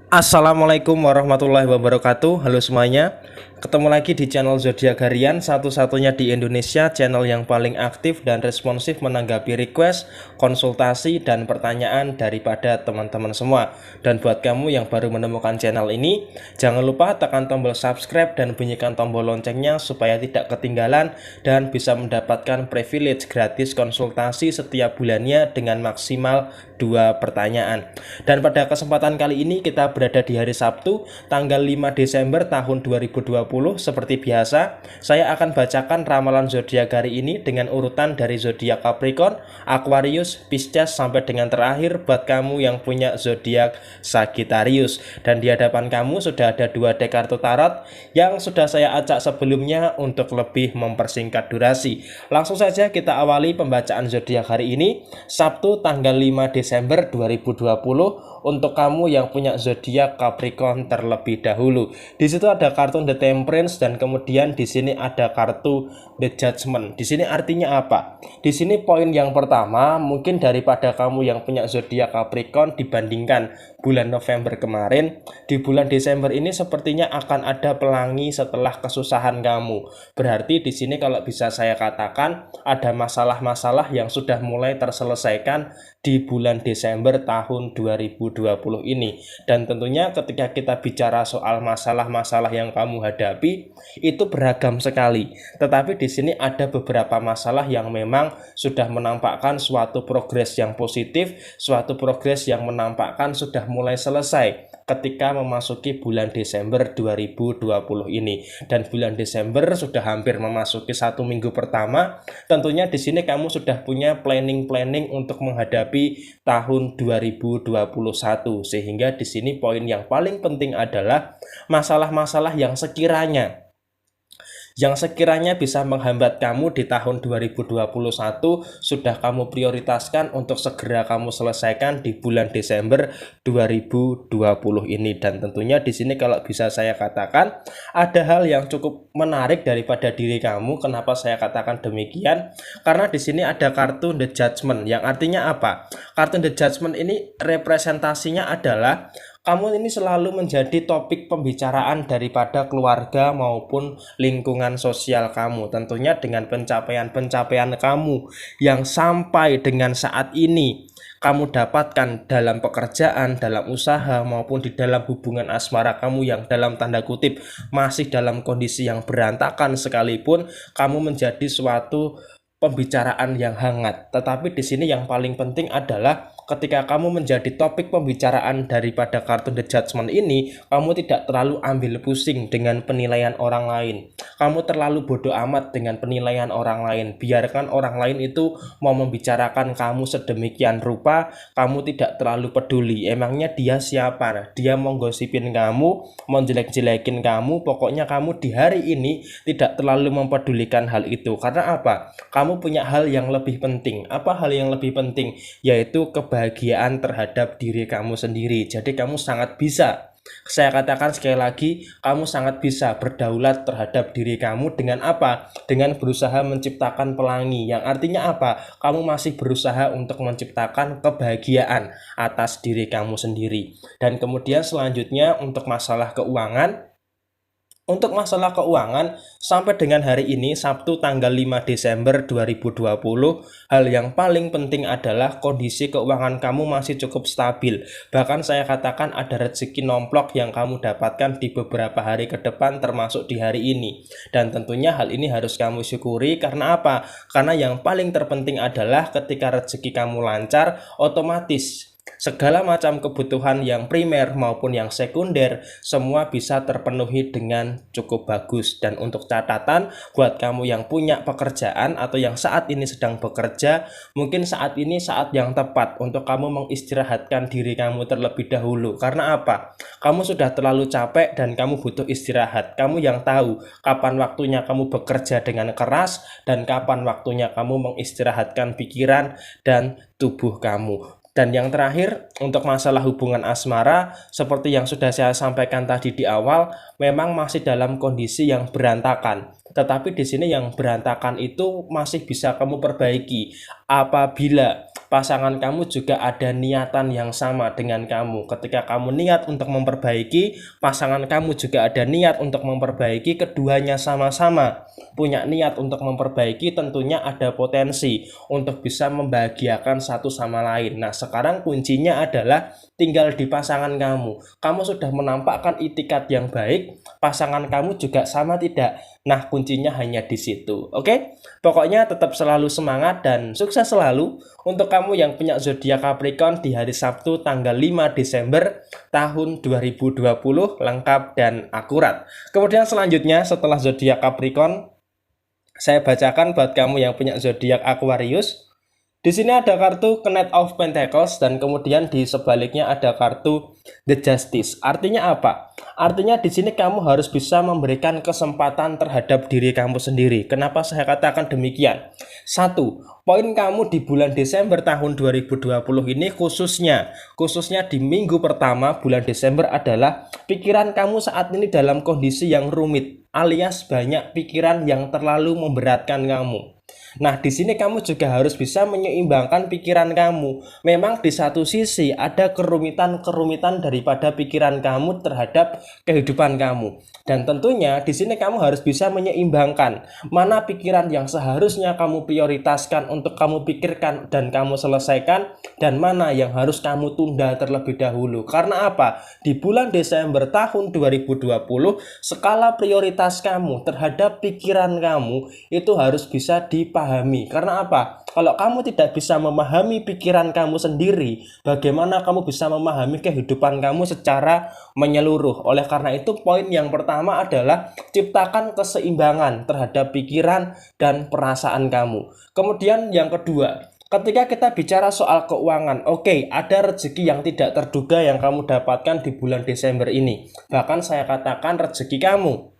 Assalamualaikum warahmatullahi wabarakatuh. Halo semuanya. Ketemu lagi di channel Zodiak Harian, satu-satunya di Indonesia channel yang paling aktif dan responsif menanggapi request, konsultasi, dan pertanyaan daripada teman-teman semua. Dan buat kamu yang baru menemukan channel ini, jangan lupa tekan tombol subscribe dan bunyikan tombol loncengnya supaya tidak ketinggalan dan bisa mendapatkan privilege gratis konsultasi setiap bulannya dengan maksimal 2 pertanyaan. Dan pada kesempatan kali ini kita berada di hari Sabtu tanggal 5 Desember tahun 2020. Seperti biasa, saya akan bacakan ramalan zodiak hari ini dengan urutan dari zodiak Capricorn, Aquarius, Pisces sampai dengan terakhir buat kamu yang punya zodiak Sagittarius. Dan di hadapan kamu sudah ada 2 deck kartu tarot yang sudah saya acak sebelumnya untuk lebih mempersingkat durasi. Langsung saja kita awali pembacaan zodiak hari ini, Sabtu tanggal 5 Desember 2020 untuk kamu yang punya zodiak Capricorn terlebih dahulu. Di situ ada kartu The Temperance dan kemudian di sini ada kartu The Judgment. Di sini artinya apa? Di sini poin yang pertama, mungkin daripada kamu yang punya zodiak Capricorn dibandingkan bulan November kemarin, di bulan Desember ini sepertinya akan ada pelangi setelah kesusahan kamu. Berarti di sini kalau bisa saya katakan ada masalah-masalah yang sudah mulai terselesaikan di bulan Desember tahun 2020 ini. Dan tentunya ketika kita bicara soal masalah-masalah yang kamu hadapi itu beragam sekali. Tetapi di sini ada beberapa masalah yang memang sudah menampakkan suatu progres yang positif, suatu progres yang menampakkan sudah mulai selesai ketika memasuki bulan Desember 2020 ini. Dan bulan Desember sudah hampir memasuki 1 minggu pertama. Tentunya di sini kamu sudah punya planning untuk menghadapi tahun 2021. Sehingga di sini poin yang paling penting adalah masalah-masalah yang sekiranya bisa menghambat kamu di tahun 2021 sudah kamu prioritaskan untuk segera kamu selesaikan di bulan Desember 2020 ini. Dan tentunya di sini kalau bisa saya katakan ada hal yang cukup menarik daripada diri kamu. Kenapa saya katakan demikian? Karena di sini ada kartu The Judgment yang artinya apa? Kartu The Judgment ini representasinya adalah kamu ini selalu menjadi topik pembicaraan daripada keluarga maupun lingkungan sosial kamu. Tentunya dengan pencapaian-pencapaian kamu yang sampai dengan saat ini kamu dapatkan dalam pekerjaan, dalam usaha maupun di dalam hubungan asmara kamu yang dalam tanda kutip masih dalam kondisi yang berantakan sekalipun, kamu menjadi suatu pembicaraan yang hangat. Tetapi di sini yang paling penting adalah ketika kamu menjadi topik pembicaraan daripada kartu The Judgment ini, kamu tidak terlalu ambil pusing dengan penilaian orang lain. Kamu terlalu bodoh amat dengan penilaian orang lain. Biarkan orang lain itu mau membicarakan kamu sedemikian rupa, kamu tidak terlalu peduli. Emangnya dia siapa? Dia mau gosipin kamu, mau jelek-jelekin kamu, pokoknya kamu di hari ini tidak terlalu mempedulikan hal itu. Karena apa? Kamu punya hal yang lebih penting. Apa hal yang lebih penting? Yaitu kebahagiaan terhadap diri kamu sendiri. Jadi kamu sangat bisa, saya katakan sekali lagi, kamu sangat bisa berdaulat terhadap diri kamu dengan apa? Dengan berusaha menciptakan pelangi. Yang artinya apa? Kamu masih berusaha untuk menciptakan kebahagiaan atas diri kamu sendiri. Dan kemudian selanjutnya untuk masalah keuangan. Untuk masalah keuangan, sampai dengan hari ini, Sabtu tanggal 5 Desember 2020, hal yang paling penting adalah kondisi keuangan kamu masih cukup stabil. Bahkan saya katakan ada rezeki nomplok yang kamu dapatkan di beberapa hari ke depan termasuk di hari ini. Dan tentunya hal ini harus kamu syukuri karena apa? Karena yang paling terpenting adalah ketika rezeki kamu lancar, otomatis segala macam kebutuhan yang primer maupun yang sekunder semua bisa terpenuhi dengan cukup bagus. Dan untuk catatan buat kamu yang punya pekerjaan atau yang saat ini sedang bekerja, mungkin saat ini saat yang tepat untuk kamu mengistirahatkan diri kamu terlebih dahulu. Karena apa? Kamu sudah terlalu capek dan kamu butuh istirahat. Kamu yang tahu kapan waktunya kamu bekerja dengan keras dan kapan waktunya kamu mengistirahatkan pikiran dan tubuh kamu. Dan yang terakhir, untuk masalah hubungan asmara, seperti yang sudah saya sampaikan tadi di awal, memang masih dalam kondisi yang berantakan. Tetapi di sini yang berantakan itu masih bisa kamu perbaiki apabila pasangan kamu juga ada niatan yang sama dengan kamu. Ketika kamu niat untuk memperbaiki, pasangan kamu juga ada niat untuk memperbaiki, keduanya sama-sama punya niat untuk memperbaiki, tentunya ada potensi untuk bisa membahagiakan satu sama lain. Nah, sekarang kuncinya adalah tinggal di pasangan kamu. Kamu sudah menampakkan itikat yang baik, pasangan kamu juga sama tidak? Nah, kuncinya hanya di situ. Oke? Pokoknya tetap selalu semangat dan sukses selalu untuk kamu yang punya zodiak Capricorn di hari Sabtu tanggal 5 Desember tahun 2020, lengkap dan akurat. Kemudian selanjutnya setelah zodiak Capricorn, saya bacakan buat kamu yang punya zodiak Aquarius. Di sini ada kartu Knight of Pentacles dan kemudian di sebaliknya ada kartu The Justice. Artinya apa? Artinya di sini kamu harus bisa memberikan kesempatan terhadap diri kamu sendiri. Kenapa saya katakan demikian? Satu, poin kamu di bulan Desember tahun 2020 ini khususnya di minggu pertama bulan Desember adalah pikiran kamu saat ini dalam kondisi yang rumit, alias banyak pikiran yang terlalu memberatkan kamu. Nah, di sini kamu juga harus bisa menyeimbangkan pikiran kamu. Memang di satu sisi ada kerumitan-kerumitan daripada pikiran kamu terhadap kehidupan kamu. Dan tentunya di sini kamu harus bisa menyeimbangkan mana pikiran yang seharusnya kamu prioritaskan untuk kamu pikirkan dan kamu selesaikan, dan mana yang harus kamu tunda terlebih dahulu. Karena apa? Di bulan Desember tahun 2020, skala prioritas kamu terhadap pikiran kamu itu harus bisa dipahami. Karena apa? Kalau kamu tidak bisa memahami pikiran kamu sendiri, bagaimana kamu bisa memahami kehidupan kamu secara menyeluruh? Oleh karena itu, poin yang pertama adalah ciptakan keseimbangan terhadap pikiran dan perasaan kamu. Kemudian yang kedua, ketika kita bicara soal keuangan, oke, ada rezeki yang tidak terduga yang kamu dapatkan di bulan Desember ini. Bahkan saya katakan rezeki kamu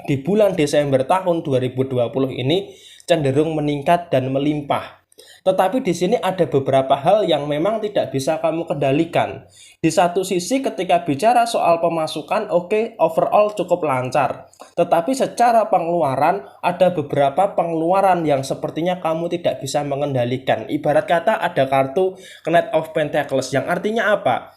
di bulan Desember tahun 2020 ini cenderung meningkat dan melimpah. Tetapi di sini ada beberapa hal yang memang tidak bisa kamu kendalikan. Di satu sisi ketika bicara soal pemasukan, oke, overall cukup lancar. Tetapi secara pengeluaran, ada beberapa pengeluaran yang sepertinya kamu tidak bisa mengendalikan. Ibarat kata ada kartu Knight of Pentacles yang artinya apa?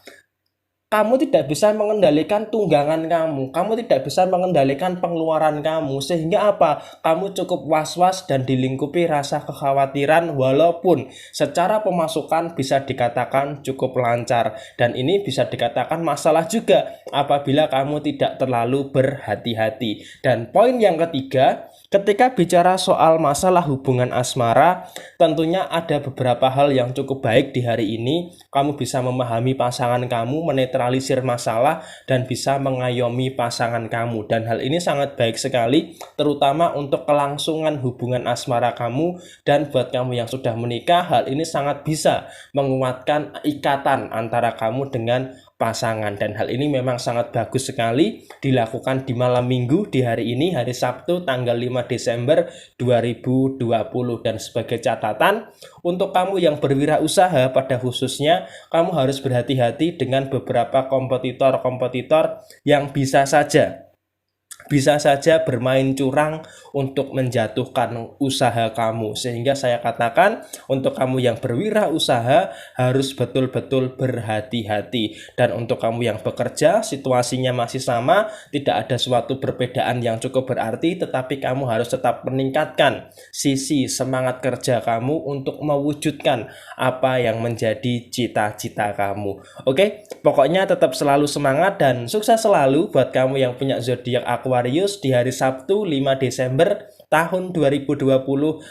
Kamu tidak bisa mengendalikan tunggangan kamu tidak bisa mengendalikan pengeluaran kamu, sehingga apa? Kamu cukup was-was dan dilingkupi rasa kekhawatiran walaupun secara pemasukan bisa dikatakan cukup lancar. Dan ini bisa dikatakan masalah juga apabila kamu tidak terlalu berhati-hati. Dan poin yang ketiga, ketika bicara soal masalah hubungan asmara, tentunya ada beberapa hal yang cukup baik di hari ini. Kamu bisa memahami pasangan kamu, menetralisir masalah, dan bisa mengayomi pasangan kamu. Dan hal ini sangat baik sekali, terutama untuk kelangsungan hubungan asmara kamu. Dan buat kamu yang sudah menikah, hal ini sangat bisa menguatkan ikatan antara kamu dengan pasangan. Dan hal ini memang sangat bagus sekali dilakukan di malam minggu di hari ini, hari Sabtu tanggal 5 Desember 2020. Dan sebagai catatan untuk kamu yang berwirausaha, pada khususnya kamu harus berhati-hati dengan beberapa kompetitor-kompetitor yang bisa saja bermain curang untuk menjatuhkan usaha kamu. Sehingga saya katakan untuk kamu yang berwirausaha harus betul-betul berhati-hati. Dan untuk kamu yang bekerja, situasinya masih sama, tidak ada suatu perbedaan yang cukup berarti, tetapi kamu harus tetap meningkatkan sisi semangat kerja kamu untuk mewujudkan apa yang menjadi cita-cita kamu. Oke, pokoknya tetap selalu semangat dan sukses selalu buat kamu yang punya zodiak Aquarius di hari Sabtu 5 Desember tahun 2020,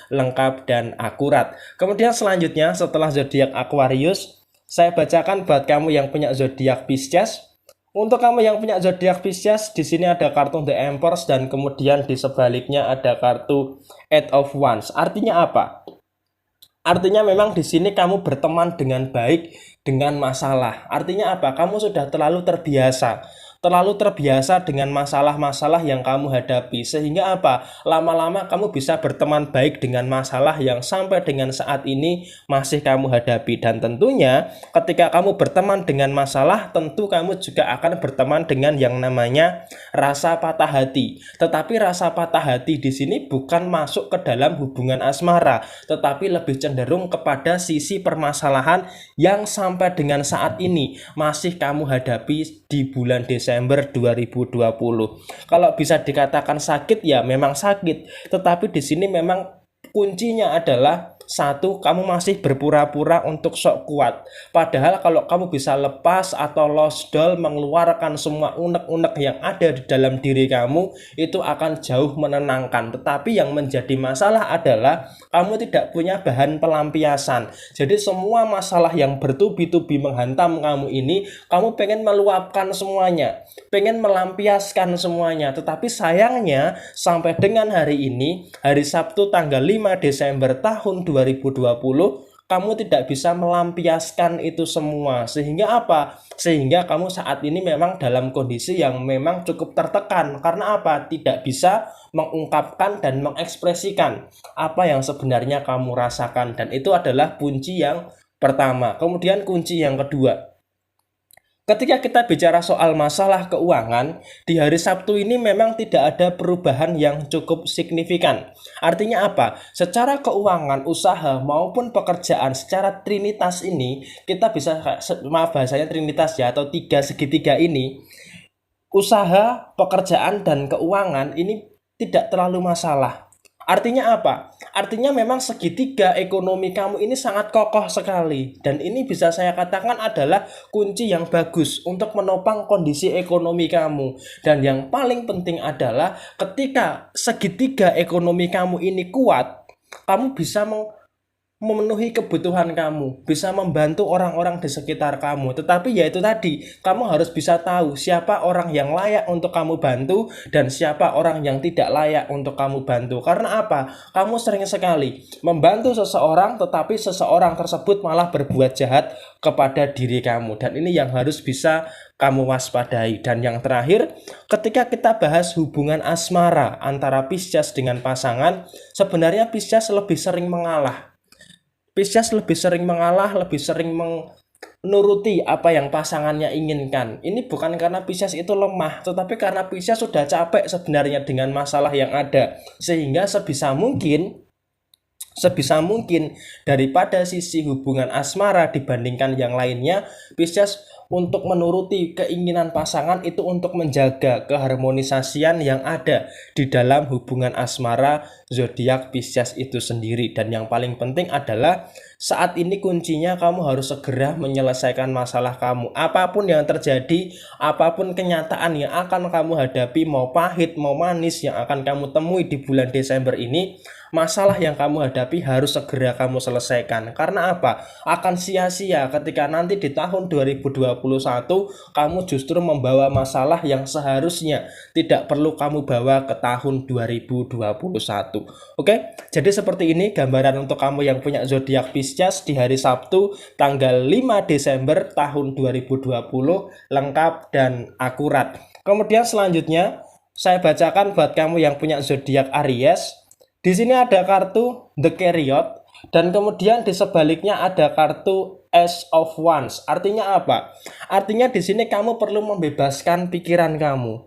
lengkap dan akurat. Kemudian selanjutnya setelah zodiak Aquarius, saya bacakan buat kamu yang punya zodiak Pisces. Untuk kamu yang punya zodiak Pisces, di sini ada kartu The Empress dan kemudian di sebaliknya ada kartu Eight of Wands. Artinya apa? Artinya memang di sini kamu berteman dengan baik dengan masalah. Artinya apa? Kamu sudah terlalu terbiasa terlalu terbiasa dengan masalah-masalah yang kamu hadapi, sehingga apa? Lama-lama kamu bisa berteman baik dengan masalah yang sampai dengan saat ini masih kamu hadapi. Dan tentunya ketika kamu berteman dengan masalah, tentu kamu juga akan berteman dengan yang namanya rasa patah hati. Tetapi rasa patah hati di sini bukan masuk ke dalam hubungan asmara, tetapi lebih cenderung kepada sisi permasalahan yang sampai dengan saat ini masih kamu hadapi di bulan Desember 2020. Kalau bisa dikatakan sakit, ya memang sakit, tetapi di sini memang kuncinya adalah satu, kamu masih berpura-pura untuk sok kuat. Padahal kalau kamu bisa lepas atau losdol, mengeluarkan semua unek-unek yang ada di dalam diri kamu, itu akan jauh menenangkan. Tetapi yang menjadi masalah adalah kamu tidak punya bahan pelampiasan. Jadi semua masalah yang bertubi-tubi menghantam kamu ini, kamu pengen meluapkan semuanya, pengen melampiaskan semuanya. Tetapi sayangnya sampai dengan hari ini, hari Sabtu tanggal 5 Desember tahun 2020, kamu tidak bisa melampiaskan itu semua. Sehingga apa? Sehingga kamu saat ini memang dalam kondisi yang memang cukup tertekan. Karena apa? Tidak bisa mengungkapkan dan mengekspresikan apa yang sebenarnya kamu rasakan. Dan itu adalah kunci yang pertama. Kemudian kunci yang kedua, ketika kita bicara soal masalah keuangan, di hari Sabtu ini memang tidak ada perubahan yang cukup signifikan. Artinya apa? Secara keuangan, usaha maupun pekerjaan secara trinitas ini, kita bisa, maaf bahasanya trinitas ya, atau tiga segitiga ini, usaha, pekerjaan, dan keuangan ini tidak terlalu masalah. Artinya apa? Artinya memang segitiga ekonomi kamu ini sangat kokoh sekali. Dan ini bisa saya katakan adalah kunci yang bagus untuk menopang kondisi ekonomi kamu. Dan yang paling penting adalah ketika segitiga ekonomi kamu ini kuat, kamu bisa memenuhi kebutuhan kamu, bisa membantu orang-orang di sekitar kamu. Tetapi ya itu tadi, kamu harus bisa tahu siapa orang yang layak untuk kamu bantu dan siapa orang yang tidak layak untuk kamu bantu. Karena apa? Kamu sering sekali membantu seseorang, tetapi seseorang tersebut malah berbuat jahat kepada diri kamu. Dan ini yang harus bisa kamu waspadai. Dan yang terakhir, ketika kita bahas hubungan asmara antara Pisces dengan pasangan, sebenarnya Pisces lebih sering mengalah. Pisces lebih sering mengalah, lebih sering menuruti apa yang pasangannya inginkan. Ini bukan karena Pisces itu lemah, tetapi karena Pisces sudah capek sebenarnya dengan masalah yang ada. Sehingga sebisa mungkin daripada sisi hubungan asmara dibandingkan yang lainnya, Pisces untuk menuruti keinginan pasangan itu untuk menjaga keharmonisasian yang ada di dalam hubungan asmara zodiak Pisces itu sendiri. Dan yang paling penting adalah saat ini kuncinya kamu harus segera menyelesaikan masalah kamu. Apapun yang terjadi, apapun kenyataan yang akan kamu hadapi, mau pahit, mau manis yang akan kamu temui di bulan Desember ini, masalah yang kamu hadapi harus segera kamu selesaikan. Karena apa? Akan sia-sia ketika nanti di tahun 2021 kamu justru membawa masalah yang seharusnya tidak perlu kamu bawa ke tahun 2021. Oke, jadi seperti ini gambaran untuk kamu yang punya zodiak Pisces di hari Sabtu tanggal 5 Desember tahun 2020, lengkap dan akurat. Kemudian selanjutnya saya bacakan buat kamu yang punya zodiak Aries. Di sini ada kartu The Chariot dan kemudian di sebaliknya ada kartu Ace of Wands. Artinya apa? Artinya di sini kamu perlu membebaskan pikiran kamu.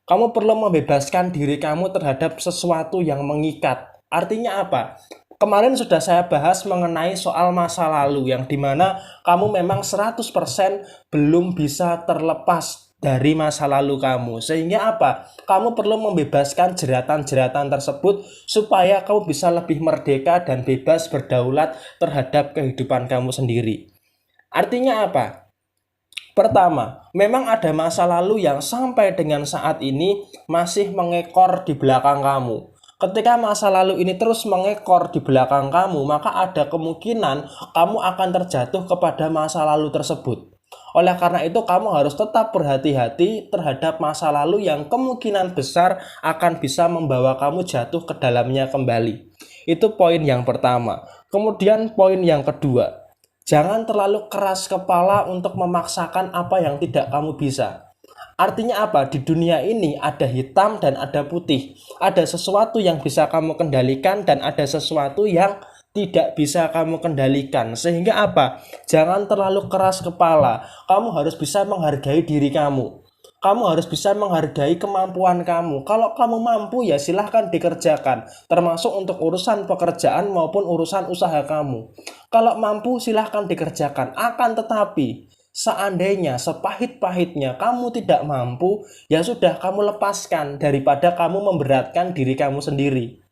Kamu perlu membebaskan diri kamu terhadap sesuatu yang mengikat. Artinya apa? Kemarin sudah saya bahas mengenai soal masa lalu yang dimana kamu memang 100% belum bisa terlepas dari masa lalu kamu. Sehingga apa? Kamu perlu membebaskan jeratan-jeratan tersebut supaya kamu bisa lebih merdeka dan bebas berdaulat terhadap kehidupan kamu sendiri. Artinya apa? Pertama, memang ada masa lalu yang sampai dengan saat ini masih mengekor di belakang kamu. Ketika masa lalu ini terus mengekor di belakang kamu, maka ada kemungkinan kamu akan terjatuh kepada masa lalu tersebut. Oleh karena itu kamu harus tetap berhati-hati terhadap masa lalu yang kemungkinan besar akan bisa membawa kamu jatuh ke dalamnya kembali. Itu poin yang pertama. Kemudian poin yang kedua, jangan terlalu keras kepala untuk memaksakan apa yang tidak kamu bisa. Artinya apa? Di dunia ini ada hitam dan ada putih. Ada sesuatu yang bisa kamu kendalikan dan ada sesuatu yang tidak bisa kamu kendalikan. Sehingga apa? Jangan terlalu keras kepala. Kamu harus bisa menghargai diri kamu. Kamu harus bisa menghargai kemampuan kamu. Kalau kamu mampu ya silahkan dikerjakan. Termasuk untuk urusan pekerjaan maupun urusan usaha kamu. Kalau mampu silahkan dikerjakan. Akan tetapi seandainya sepahit-pahitnya kamu tidak mampu, ya sudah kamu lepaskan daripada kamu memberatkan diri kamu sendiri.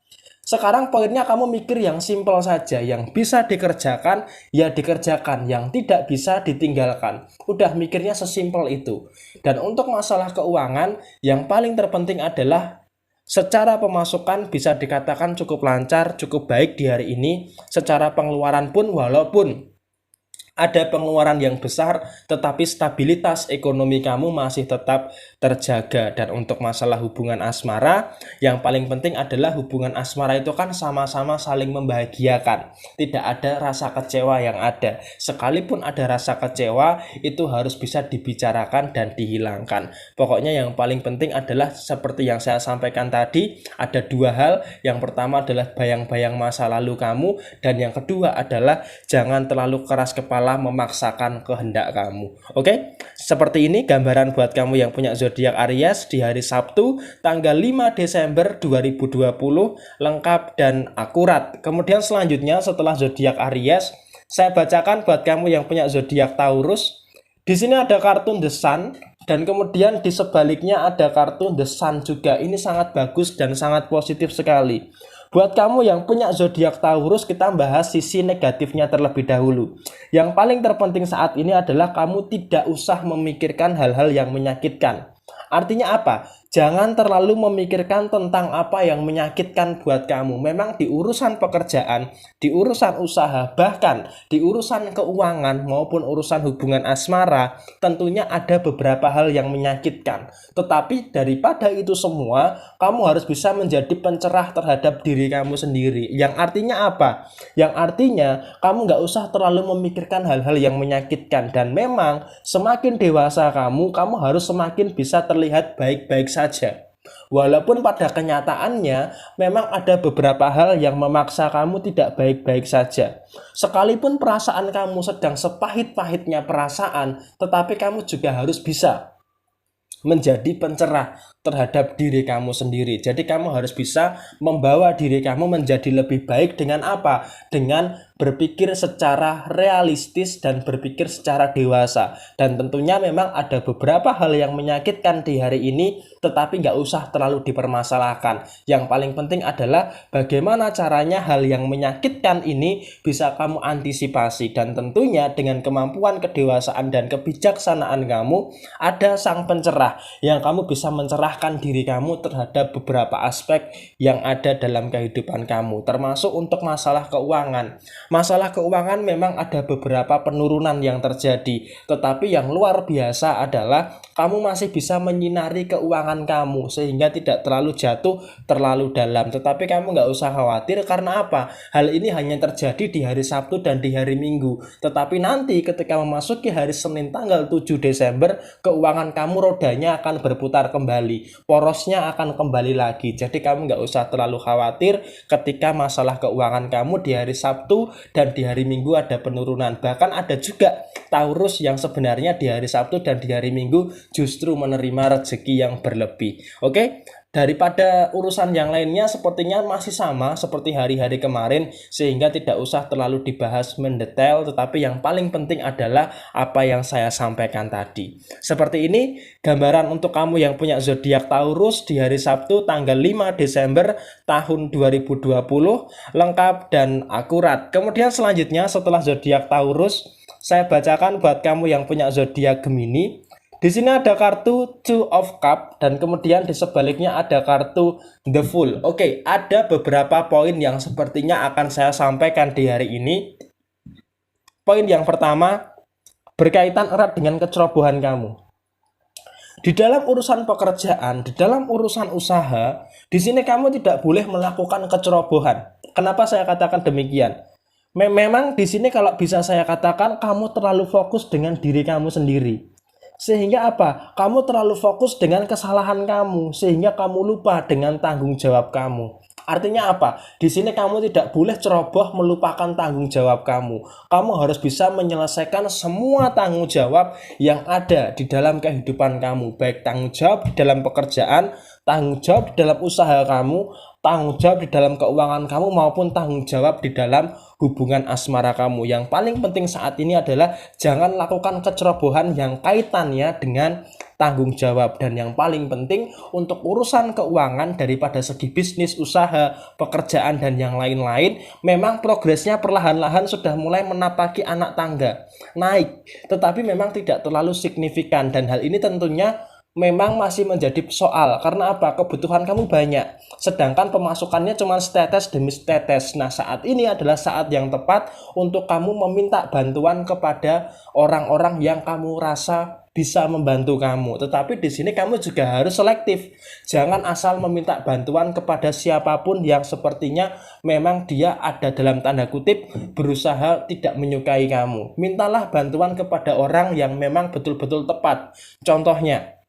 Sekarang poinnya kamu mikir yang simpel saja, yang bisa dikerjakan ya dikerjakan, yang tidak bisa ditinggalkan. Udah mikirnya sesimpel itu. Dan untuk masalah keuangan, yang paling terpenting adalah secara pemasukan bisa dikatakan cukup lancar, cukup baik di hari ini. Secara pengeluaran pun walaupun ada pengeluaran yang besar, tetapi stabilitas ekonomi kamu masih tetap terjaga. Dan untuk masalah hubungan asmara, yang paling penting adalah hubungan asmara itu kan sama-sama saling membahagiakan. Tidak ada rasa kecewa yang ada. Sekalipun ada rasa kecewa, itu harus bisa dibicarakan dan dihilangkan. Pokoknya yang paling penting adalah seperti yang saya sampaikan tadi, ada dua hal. Yang pertama adalah bayang-bayang masa lalu kamu, dan yang kedua adalah jangan terlalu keras kepala memaksakan kehendak kamu. Oke, seperti ini gambaran buat kamu yang punya zodiak Aries di hari Sabtu tanggal 5 Desember 2020, lengkap dan akurat. Kemudian selanjutnya setelah zodiak Aries, saya bacakan buat kamu yang punya zodiak Taurus. Di sini ada kartu The Sun dan kemudian di sebaliknya ada kartu The Sun juga. Ini sangat bagus dan sangat positif sekali. Buat kamu yang punya zodiak Taurus, kita bahas sisi negatifnya terlebih dahulu. Yang paling terpenting saat ini adalah kamu tidak usah memikirkan hal-hal yang menyakitkan. Artinya apa? Jangan terlalu memikirkan tentang apa yang menyakitkan buat kamu. Memang di urusan pekerjaan, di urusan usaha, bahkan di urusan keuangan maupun urusan hubungan asmara, tentunya ada beberapa hal yang menyakitkan. Tetapi daripada itu semua, kamu harus bisa menjadi pencerah terhadap diri kamu sendiri. Yang artinya apa? Yang artinya kamu nggak usah terlalu memikirkan hal-hal yang menyakitkan. Dan memang semakin dewasa kamu harus semakin bisa terlihat baik-baik saja. Walaupun pada kenyataannya memang ada beberapa hal yang memaksa kamu tidak baik-baik saja. Sekalipun perasaan kamu sedang sepahit-pahitnya perasaan, tetapi kamu juga harus bisa menjadi pencerah terhadap diri kamu sendiri. Jadi kamu harus bisa membawa diri kamu menjadi lebih baik dengan apa? Dengan berpikir secara realistis dan berpikir secara dewasa. Dan tentunya memang ada beberapa hal yang menyakitkan di hari ini, tetapi nggak usah terlalu dipermasalahkan. Yang paling penting adalah bagaimana caranya hal yang menyakitkan ini bisa kamu antisipasi. Dan tentunya dengan kemampuan kedewasaan dan kebijaksanaan kamu, ada sang pencerah yang kamu bisa mencerahkan diri kamu terhadap beberapa aspek yang ada dalam kehidupan kamu, termasuk untuk masalah keuangan. Masalah keuangan memang ada beberapa penurunan yang terjadi, tetapi yang luar biasa adalah kamu masih bisa menyinari keuangan kamu sehingga tidak terlalu jatuh terlalu dalam. Tetapi kamu nggak usah khawatir, karena apa? Hal ini hanya terjadi di hari Sabtu dan di hari Minggu. Tetapi nanti ketika memasuki hari Senin tanggal 7 Desember, keuangan kamu rodanya akan berputar kembali, porosnya akan kembali lagi. Jadi kamu nggak usah terlalu khawatir ketika masalah keuangan kamu di hari Sabtu dan di hari Minggu ada penurunan. Bahkan ada juga Taurus yang sebenarnya di hari Sabtu dan di hari Minggu justru menerima rezeki yang berlebih. Oke, daripada urusan yang lainnya sepertinya masih sama seperti hari-hari kemarin, sehingga tidak usah terlalu dibahas mendetail. Tetapi yang paling penting adalah apa yang saya sampaikan tadi. Seperti ini gambaran untuk kamu yang punya zodiak Taurus di hari Sabtu tanggal 5 Desember tahun 2020, lengkap dan akurat. Kemudian selanjutnya setelah zodiak Taurus, saya bacakan buat kamu yang punya zodiak Gemini. Di sini ada kartu Two of Cup dan kemudian di sebaliknya ada kartu The Fool. Oke, ada beberapa poin yang sepertinya akan saya sampaikan di hari ini. Poin yang pertama berkaitan erat dengan kecerobohan kamu. Di dalam urusan pekerjaan, di dalam urusan usaha, di sini kamu tidak boleh melakukan kecerobohan. Kenapa saya katakan demikian? Memang di sini kalau bisa saya katakan kamu terlalu fokus dengan diri kamu sendiri. Sehingga apa? Kamu terlalu fokus dengan kesalahan kamu, sehingga kamu lupa dengan tanggung jawab kamu. Artinya apa? Di sini kamu tidak boleh ceroboh melupakan tanggung jawab kamu. Kamu harus bisa menyelesaikan semua tanggung jawab yang ada di dalam kehidupan kamu, baik tanggung jawab di dalam pekerjaan, tanggung jawab di dalam usaha kamu, tanggung jawab di dalam keuangan kamu, maupun tanggung jawab di dalam hubungan asmara kamu. Yang paling penting saat ini adalah jangan lakukan kecerobohan yang kaitannya dengan tanggung jawab. Dan yang paling penting untuk urusan keuangan daripada segi bisnis, usaha, pekerjaan, dan yang lain-lain, memang progresnya perlahan-lahan sudah mulai menapaki anak tangga, naik, tetapi memang tidak terlalu signifikan. Dan hal ini tentunya memang masih menjadi soal. Karena apa? Kebutuhan kamu banyak, sedangkan pemasukannya cuma setetes demi setetes. Nah, saat ini adalah saat yang tepat untuk kamu meminta bantuan kepada orang-orang yang kamu rasa bisa membantu kamu. Tetapi di sini kamu juga harus selektif. Jangan asal meminta bantuan kepada siapapun yang sepertinya memang dia ada dalam tanda kutip berusaha tidak menyukai kamu. Mintalah bantuan kepada orang yang memang betul-betul tepat. Contohnya,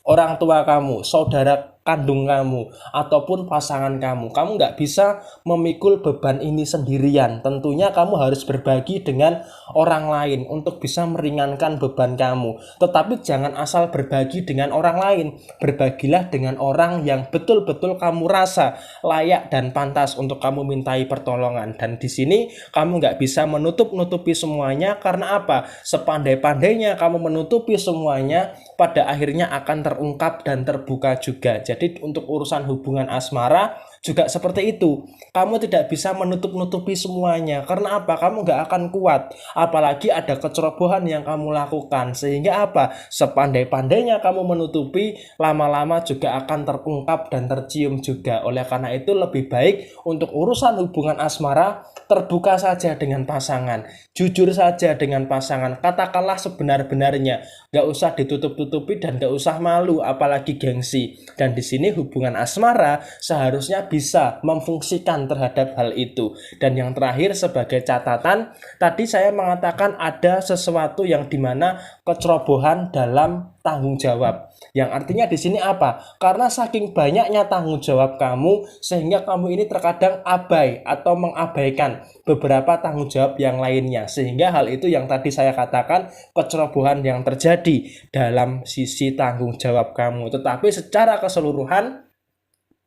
orang tua kamu, saudara kandung kamu, ataupun pasangan kamu. Kamu nggak bisa memikul beban ini sendirian. Tentunya kamu harus berbagi dengan orang lain untuk bisa meringankan beban kamu. Tetapi jangan asal berbagi dengan orang lain. Berbagilah dengan orang yang betul-betul kamu rasa layak dan pantas untuk kamu mintai pertolongan. Dan di sini kamu nggak bisa menutup-nutupi semuanya. Karena apa? Sepandai-pandainya kamu menutupi semuanya, pada akhirnya akan terungkap dan terbuka juga. Jadi untuk urusan hubungan asmara juga seperti itu. Kamu tidak bisa menutup-nutupi semuanya. Karena apa? Kamu nggak akan kuat. Apalagi ada kecerobohan yang kamu lakukan. Sehingga apa? Sepandai-pandainya kamu menutupi, lama-lama juga akan terungkap dan tercium juga. Oleh karena itu lebih baik untuk urusan hubungan asmara, terbuka saja dengan pasangan. Jujur saja dengan pasangan. Katakanlah sebenar-benarnya. Nggak usah ditutup-tutupi dan nggak usah malu, apalagi gengsi. Dan di sini hubungan asmara seharusnya bisa memfungsikan terhadap hal itu. Dan yang terakhir sebagai catatan, tadi saya mengatakan ada sesuatu yang dimana kecerobohan dalam tanggung jawab. Yang artinya di sini apa? Karena saking banyaknya tanggung jawab kamu, sehingga kamu ini terkadang abai atau mengabaikan beberapa tanggung jawab yang lainnya. Sehingga hal itu yang tadi saya katakan kecerobohan yang terjadi dalam sisi tanggung jawab kamu. Tetapi secara keseluruhan,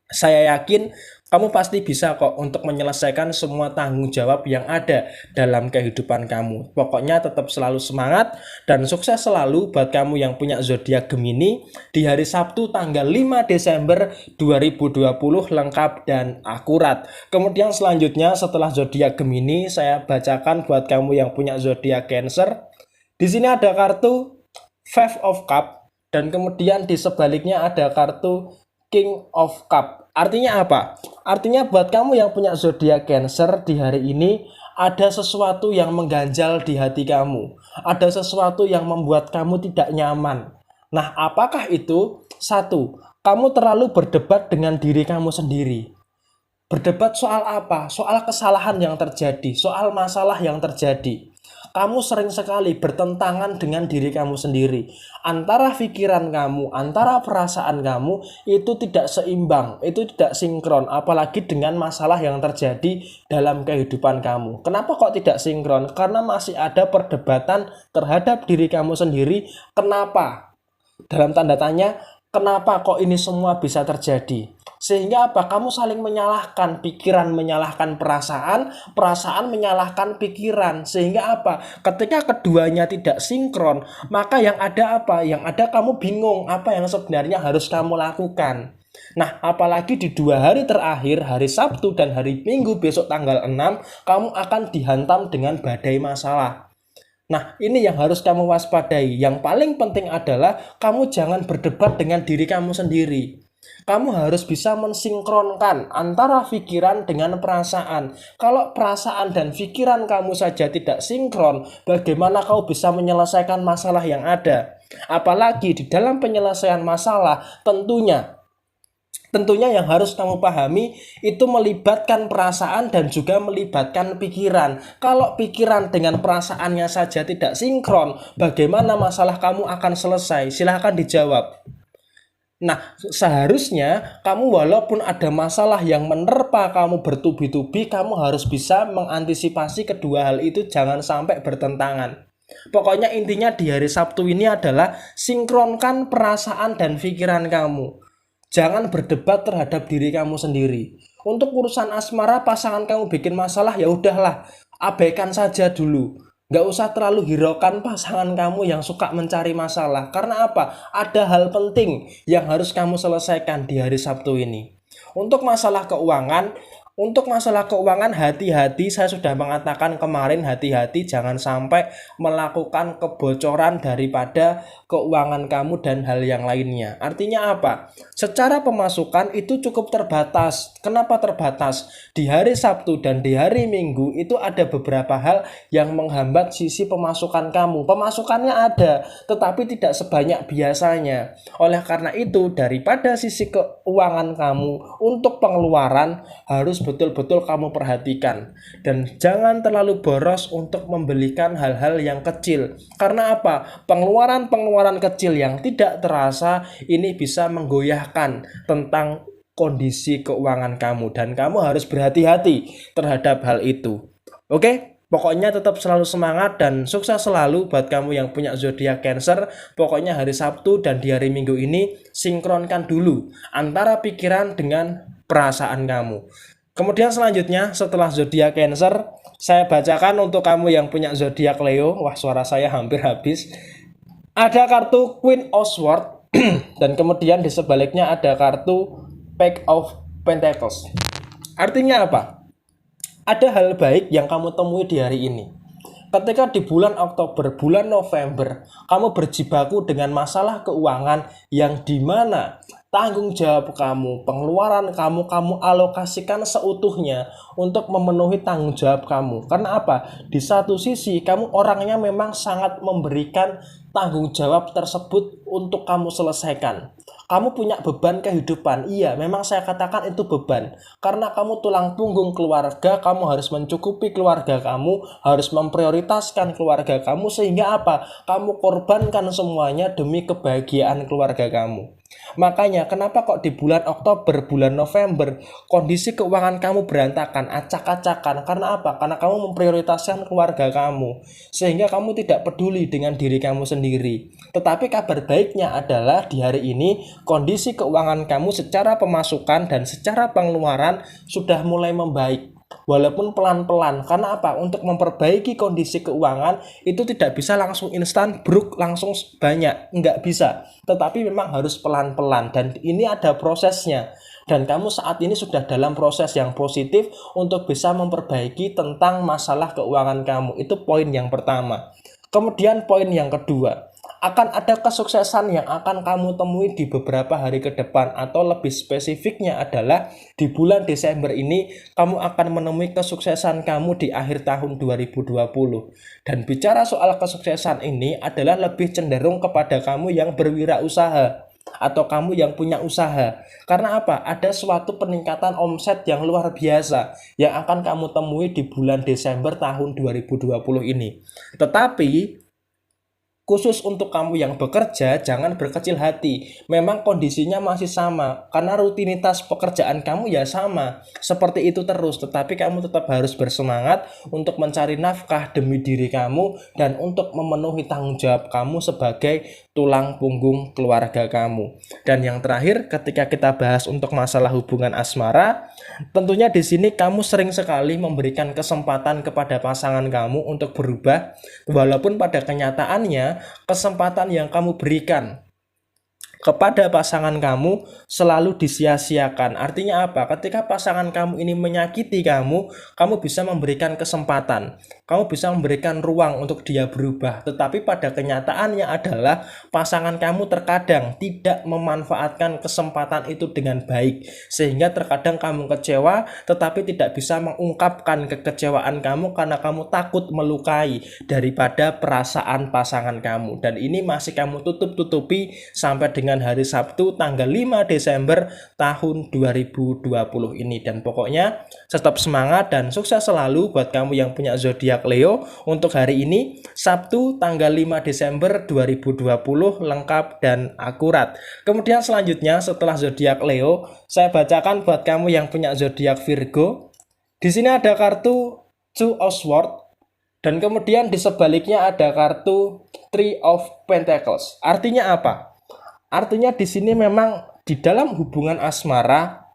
saya yakin kamu pasti bisa kok untuk menyelesaikan semua tanggung jawab yang ada dalam kehidupan kamu. Pokoknya tetap selalu semangat dan sukses selalu buat kamu yang punya zodiak Gemini di hari Sabtu tanggal 5 Desember 2020 lengkap dan akurat. Kemudian selanjutnya setelah zodiak Gemini, saya bacakan buat kamu yang punya zodiak Cancer. Di sini ada kartu Five of Cup dan kemudian di sebaliknya ada kartu King of Cup. Artinya apa? Artinya buat kamu yang punya zodiak Cancer di hari ini, ada sesuatu yang mengganjal di hati kamu. Ada sesuatu yang membuat kamu tidak nyaman. Nah, apakah itu? Satu, kamu terlalu berdebat dengan diri kamu sendiri. Berdebat soal apa? Soal kesalahan yang terjadi, soal masalah yang terjadi. Kamu sering sekali bertentangan dengan diri kamu sendiri. Antara pikiran kamu, antara perasaan kamu itu tidak seimbang, itu tidak sinkron. Apalagi dengan masalah yang terjadi dalam kehidupan kamu. Kenapa kok tidak sinkron? Karena masih ada perdebatan terhadap diri kamu sendiri. Kenapa? Dalam tanda tanya, kenapa kok ini semua bisa terjadi? Sehingga apa? Kamu saling menyalahkan, pikiran menyalahkan perasaan, perasaan menyalahkan pikiran. Sehingga apa? Ketika keduanya tidak sinkron, maka yang ada apa? Yang ada kamu bingung apa yang sebenarnya harus kamu lakukan. Nah, apalagi di 2 hari terakhir, hari Sabtu dan hari Minggu besok tanggal 6, kamu akan dihantam dengan badai masalah. Nah, ini yang harus kamu waspadai. Yang paling penting adalah kamu jangan berdebat dengan diri kamu sendiri. Kamu harus bisa mensinkronkan antara pikiran dengan perasaan. Kalau perasaan dan pikiran kamu saja tidak sinkron, bagaimana kau bisa menyelesaikan masalah yang ada? Apalagi di dalam penyelesaian masalah, tentunya Tentunya yang harus kamu pahami itu melibatkan perasaan dan juga melibatkan pikiran. Kalau pikiran dengan perasaannya saja tidak sinkron, bagaimana masalah kamu akan selesai? Silahkan dijawab. Nah, seharusnya kamu walaupun ada masalah yang menerpa kamu bertubi-tubi, kamu harus bisa mengantisipasi kedua hal itu jangan sampai bertentangan. Pokoknya intinya di hari Sabtu ini adalah sinkronkan perasaan dan pikiran kamu. Jangan berdebat terhadap diri kamu sendiri. Untuk urusan asmara, pasangan kamu bikin masalah, ya udahlah, abaikan saja dulu. Nggak usah terlalu hiraukan pasangan kamu yang suka mencari masalah. Karena apa? Ada hal penting yang harus kamu selesaikan di hari Sabtu ini. Untuk masalah keuangan, hati-hati, saya sudah mengatakan kemarin, hati-hati jangan sampai melakukan kebocoran daripada keuangan kamu dan hal yang lainnya. Artinya apa? Secara pemasukan itu cukup terbatas. Kenapa terbatas? Di hari Sabtu dan di hari Minggu itu ada beberapa hal yang menghambat sisi pemasukan kamu. Pemasukannya ada, tetapi tidak sebanyak biasanya. Oleh karena itu, daripada sisi keuangan kamu, untuk pengeluaran harus betul-betul kamu perhatikan. Dan jangan terlalu boros untuk membelikan hal-hal yang kecil. Karena apa? Pengeluaran kecil yang tidak terasa ini bisa menggoyahkan tentang kondisi keuangan kamu. Dan kamu harus berhati-hati terhadap hal itu. Oke? Pokoknya tetap selalu semangat dan sukses selalu buat kamu yang punya zodiak Cancer. Pokoknya hari Sabtu dan di hari Minggu ini sinkronkan dulu antara pikiran dengan perasaan kamu. Kemudian selanjutnya setelah zodiak Cancer, saya bacakan untuk kamu yang punya zodiak Leo. Wah, suara saya hampir habis. Ada kartu Queen of Swords dan kemudian di sebaliknya ada kartu Page of Pentacles. Artinya apa? Ada hal baik yang kamu temui di hari ini. Ketika di bulan Oktober, bulan November, kamu berjibaku dengan masalah keuangan yang dimana tanggung jawab kamu, pengeluaran kamu alokasikan seutuhnya untuk memenuhi tanggung jawab kamu. Karena apa? Di satu sisi, kamu orangnya memang sangat memberikan tanggung jawab tersebut untuk kamu selesaikan. Kamu punya beban kehidupan. Iya, memang saya katakan itu beban. Karena kamu tulang punggung keluarga, kamu harus mencukupi keluarga kamu, harus memprioritaskan keluarga kamu, sehingga apa? Kamu korbankan semuanya demi kebahagiaan keluarga kamu. Makanya kenapa kok di bulan Oktober, bulan November kondisi keuangan kamu berantakan, acak-acakan? Karena apa? Karena kamu memprioritaskan keluarga kamu, sehingga kamu tidak peduli dengan diri kamu sendiri. Tetapi kabar baiknya adalah di hari ini kondisi keuangan kamu secara pemasukan dan secara pengeluaran sudah mulai membaik. Walaupun pelan-pelan. Karena apa? Untuk memperbaiki kondisi keuangan itu tidak bisa langsung instan bruk langsung banyak, nggak bisa. Tetapi memang harus pelan-pelan dan ini ada prosesnya. Dan kamu saat ini sudah dalam proses yang positif untuk bisa memperbaiki tentang masalah keuangan kamu. Itu poin yang pertama. Kemudian poin yang kedua, akan ada kesuksesan yang akan kamu temui di beberapa hari ke depan, atau lebih spesifiknya adalah di bulan Desember ini kamu akan menemui kesuksesan kamu di akhir tahun 2020. Dan bicara soal kesuksesan ini adalah lebih cenderung kepada kamu yang berwirausaha atau kamu yang punya usaha. Karena apa? Ada suatu peningkatan omset yang luar biasa yang akan kamu temui di bulan Desember tahun 2020 ini. Tetapi khusus untuk kamu yang bekerja, jangan berkecil hati. Memang kondisinya masih sama, karena rutinitas pekerjaan kamu ya sama. Seperti itu terus, tetapi kamu tetap harus bersemangat untuk mencari nafkah demi diri kamu dan untuk memenuhi tanggung jawab kamu sebagai tulang punggung keluarga kamu. Dan yang terakhir, ketika kita bahas untuk masalah hubungan asmara, tentunya di sini kamu sering sekali memberikan kesempatan kepada pasangan kamu untuk berubah, walaupun pada kenyataannya kesempatan yang kamu berikan kepada pasangan kamu selalu disia-siakan. Artinya apa? Ketika pasangan kamu ini menyakiti kamu, kamu bisa memberikan kesempatan. Kamu bisa memberikan ruang untuk dia berubah. Tetapi pada kenyataannya adalah pasangan kamu terkadang tidak memanfaatkan kesempatan itu dengan baik. Sehingga terkadang kamu kecewa, tetapi tidak bisa mengungkapkan kekecewaan kamu karena kamu takut melukai daripada perasaan pasangan kamu. Dan ini masih kamu tutup-tutupi sampai dengan dengan hari Sabtu tanggal 5 Desember tahun 2020 ini. Dan pokoknya tetap semangat dan sukses selalu buat kamu yang punya zodiak Leo untuk hari ini Sabtu tanggal 5 Desember 2020 lengkap dan akurat. Kemudian selanjutnya setelah zodiak Leo, saya bacakan buat kamu yang punya zodiak Virgo. Di sini ada kartu Two of Swords dan kemudian di sebaliknya ada kartu Three of Pentacles. Artinya apa? Artinya di sini memang di dalam hubungan asmara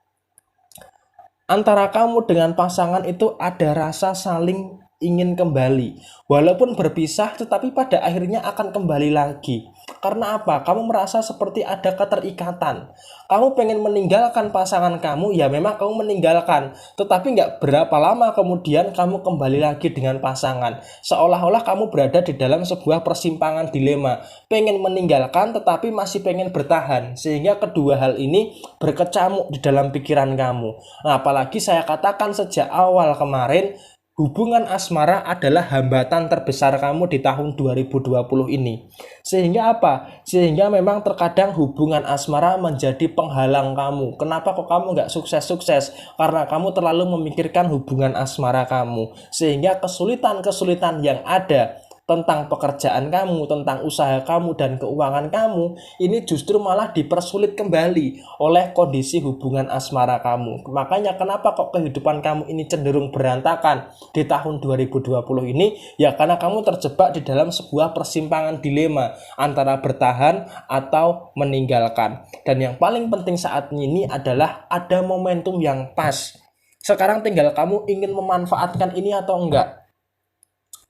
antara kamu dengan pasangan itu ada rasa saling ingin kembali. Walaupun berpisah tetapi pada akhirnya akan kembali lagi. Karena apa? Kamu merasa seperti ada keterikatan. Kamu pengen meninggalkan pasangan kamu, ya memang kamu meninggalkan. Tetapi nggak berapa lama kemudian kamu kembali lagi dengan pasangan. Seolah-olah kamu berada di dalam sebuah persimpangan dilema. Pengen meninggalkan tetapi masih pengen bertahan. Sehingga kedua hal ini berkecamuk di dalam pikiran kamu. Nah, apalagi saya katakan sejak awal kemarin, hubungan asmara adalah hambatan terbesar kamu di tahun 2020 ini. Sehingga apa? Sehingga memang terkadang hubungan asmara menjadi penghalang kamu. Kenapa kok kamu nggak sukses-sukses? Karena kamu terlalu memikirkan hubungan asmara kamu. Sehingga kesulitan-kesulitan yang ada tentang pekerjaan kamu, tentang usaha kamu dan keuangan kamu, ini justru malah dipersulit kembali oleh kondisi hubungan asmara kamu. Makanya kenapa kok kehidupan kamu ini cenderung berantakan di tahun 2020 ini? Ya karena kamu terjebak di dalam sebuah persimpangan dilema antara bertahan atau meninggalkan. Dan yang paling penting saat ini adalah ada momentum yang pas. Sekarang tinggal kamu ingin memanfaatkan ini atau enggak.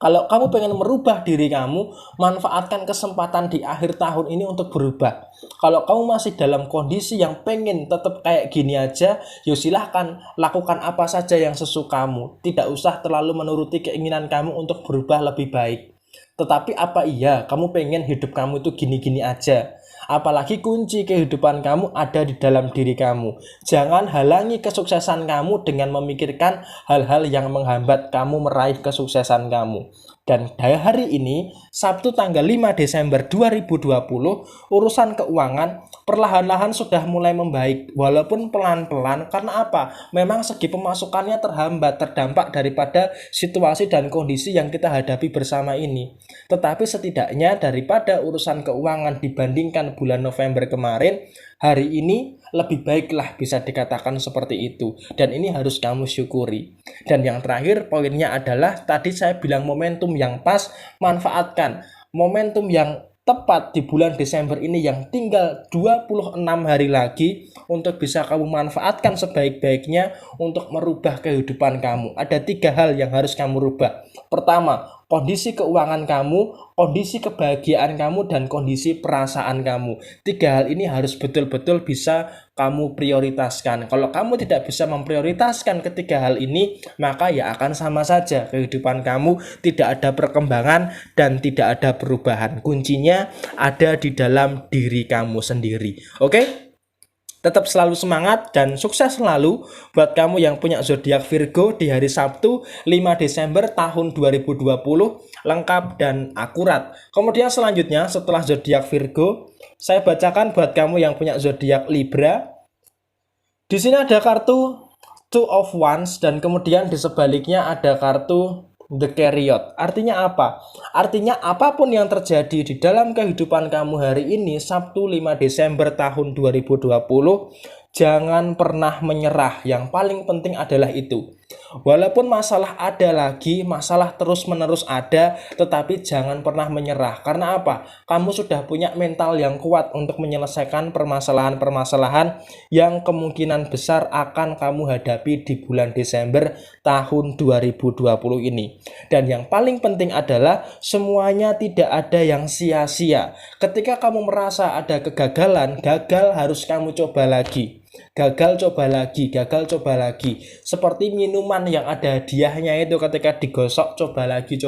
Kalau kamu pengen merubah diri kamu, manfaatkan kesempatan di akhir tahun ini untuk berubah. Kalau kamu masih dalam kondisi yang pengen tetap kayak gini aja, ya silahkan lakukan apa saja yang sesukamu. Tidak usah terlalu menuruti keinginan kamu untuk berubah lebih baik. Tetapi apa iya kamu pengen hidup kamu itu gini-gini aja? Apalagi kunci kehidupan kamu ada di dalam diri kamu. Jangan halangi kesuksesan kamu dengan memikirkan hal-hal yang menghambat kamu meraih kesuksesan kamu. Dan dari hari ini, Sabtu tanggal 5 Desember 2020, urusan keuangan perlahan-lahan sudah mulai membaik. Walaupun pelan-pelan, karena apa? Memang segi pemasukannya terhambat, terdampak daripada situasi dan kondisi yang kita hadapi bersama ini. Tetapi setidaknya daripada urusan keuangan dibandingkan bulan November kemarin, hari ini lebih baiklah bisa dikatakan seperti itu. Dan ini harus kamu syukuri. Dan yang terakhir poinnya adalah tadi saya bilang momentum yang pas, manfaatkan momentum yang tepat di bulan Desember ini yang tinggal 26 hari lagi untuk bisa kamu manfaatkan sebaik-baiknya untuk merubah kehidupan kamu. Ada 3 hal yang harus kamu rubah. Pertama, kondisi keuangan kamu, kondisi kebahagiaan kamu, dan kondisi perasaan kamu. 3 hal ini harus betul-betul bisa kamu prioritaskan. Kalau kamu tidak bisa memprioritaskan ketiga hal ini, maka ya akan sama saja kehidupan kamu tidak ada perkembangan dan tidak ada perubahan. Kuncinya ada di dalam diri kamu sendiri. Oke? Tetap selalu semangat dan sukses selalu buat kamu yang punya zodiak Virgo di hari Sabtu 5 Desember tahun 2020 lengkap dan akurat. Kemudian selanjutnya setelah zodiak Virgo, saya bacakan buat kamu yang punya zodiak Libra. Di sini ada kartu Two of Wands dan kemudian di sebaliknya ada kartu The Chariot. Artinya apa? Artinya apapun yang terjadi di dalam kehidupan kamu hari ini, Sabtu 5 Desember tahun 2020, jangan pernah menyerah. Yang paling penting adalah itu. Walaupun masalah ada lagi, masalah terus-menerus ada, tetapi jangan pernah menyerah. Karena apa? Kamu sudah punya mental yang kuat untuk menyelesaikan permasalahan-permasalahan yang kemungkinan besar akan kamu hadapi di bulan Desember tahun 2020 ini. Dan yang paling penting adalah semuanya tidak ada yang sia-sia. Ketika kamu merasa ada kegagalan, gagal harus kamu coba lagi. gagal coba lagi, gagal coba lagi. Seperti minuman yang ada hadiahnya itu, ketika digosok coba lagi,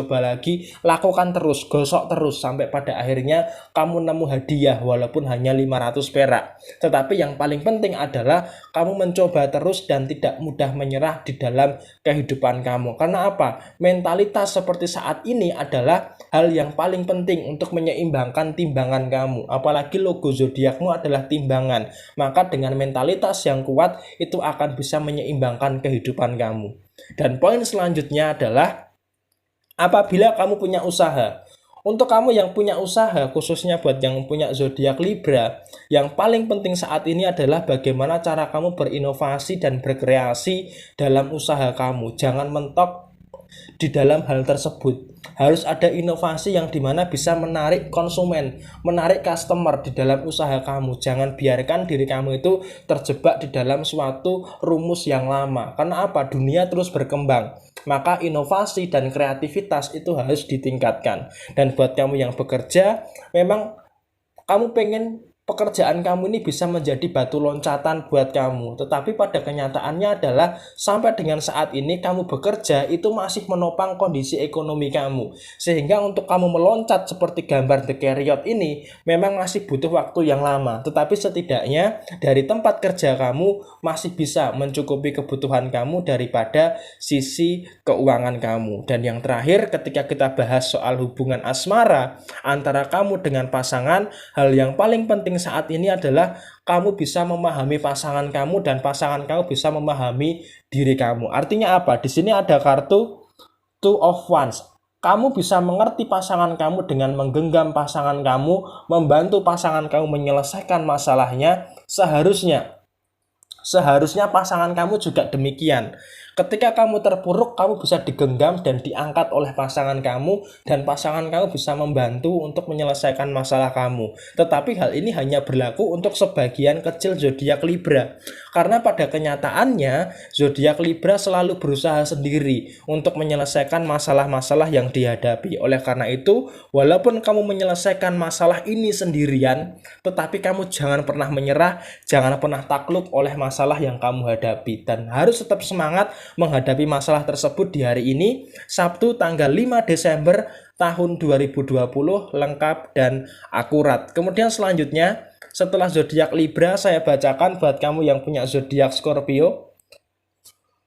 lakukan terus, gosok terus sampai pada akhirnya kamu nemu hadiah walaupun hanya 500 perak. Tetapi yang paling penting adalah kamu mencoba terus dan tidak mudah menyerah di dalam kehidupan kamu. Karena apa? Mentalitas seperti saat ini adalah hal yang paling penting untuk menyeimbangkan timbangan kamu. Apalagi logo zodiakmu adalah timbangan. Maka dengan mentalitas yang kuat itu akan bisa menyeimbangkan kehidupan kamu. Dan poin selanjutnya adalah apabila kamu punya usaha. Untuk kamu yang punya usaha, khususnya buat yang punya zodiak Libra, yang paling penting saat ini adalah bagaimana cara kamu berinovasi dan berkreasi dalam usaha kamu. Jangan mentok di dalam hal tersebut. Harus ada inovasi yang dimana bisa menarik konsumen, menarik customer di dalam usaha kamu. Jangan biarkan diri kamu itu terjebak di dalam suatu rumus yang lama. Karena apa? Dunia terus berkembang. Maka inovasi dan kreativitas itu harus ditingkatkan. Dan buat kamu yang bekerja, memang kamu pengen pekerjaan kamu ini bisa menjadi batu loncatan buat kamu. Tetapi pada kenyataannya adalah sampai dengan saat ini kamu bekerja itu masih menopang kondisi ekonomi kamu. Sehingga untuk kamu meloncat seperti gambar The Chariot ini memang masih butuh waktu yang lama. Tetapi setidaknya dari tempat kerja kamu masih bisa mencukupi kebutuhan kamu daripada sisi keuangan kamu. Dan yang terakhir, ketika kita bahas soal hubungan asmara antara kamu dengan pasangan, hal yang paling penting saat ini adalah kamu bisa memahami pasangan kamu dan pasangan kamu bisa memahami diri kamu. Artinya apa? Di sini ada kartu Two of Wands. Kamu bisa mengerti pasangan kamu dengan menggenggam pasangan kamu, membantu pasangan kamu menyelesaikan masalahnya. Seharusnya pasangan kamu juga demikian. Ketika kamu terpuruk, kamu bisa digenggam dan diangkat oleh pasangan kamu, dan pasangan kamu bisa membantu untuk menyelesaikan masalah kamu. Tetapi hal ini hanya berlaku untuk sebagian kecil zodiak Libra. Karena pada kenyataannya, zodiak Libra selalu berusaha sendiri untuk menyelesaikan masalah-masalah yang dihadapi. Oleh karena itu, walaupun kamu menyelesaikan masalah ini sendirian, tetapi kamu jangan pernah menyerah, jangan pernah takluk oleh masalah yang kamu hadapi, dan harus tetap semangat menghadapi masalah tersebut di hari ini, Sabtu tanggal 5 Desember tahun 2020, lengkap dan akurat. Kemudian selanjutnya, setelah zodiak Libra, saya bacakan buat kamu yang punya zodiak Scorpio.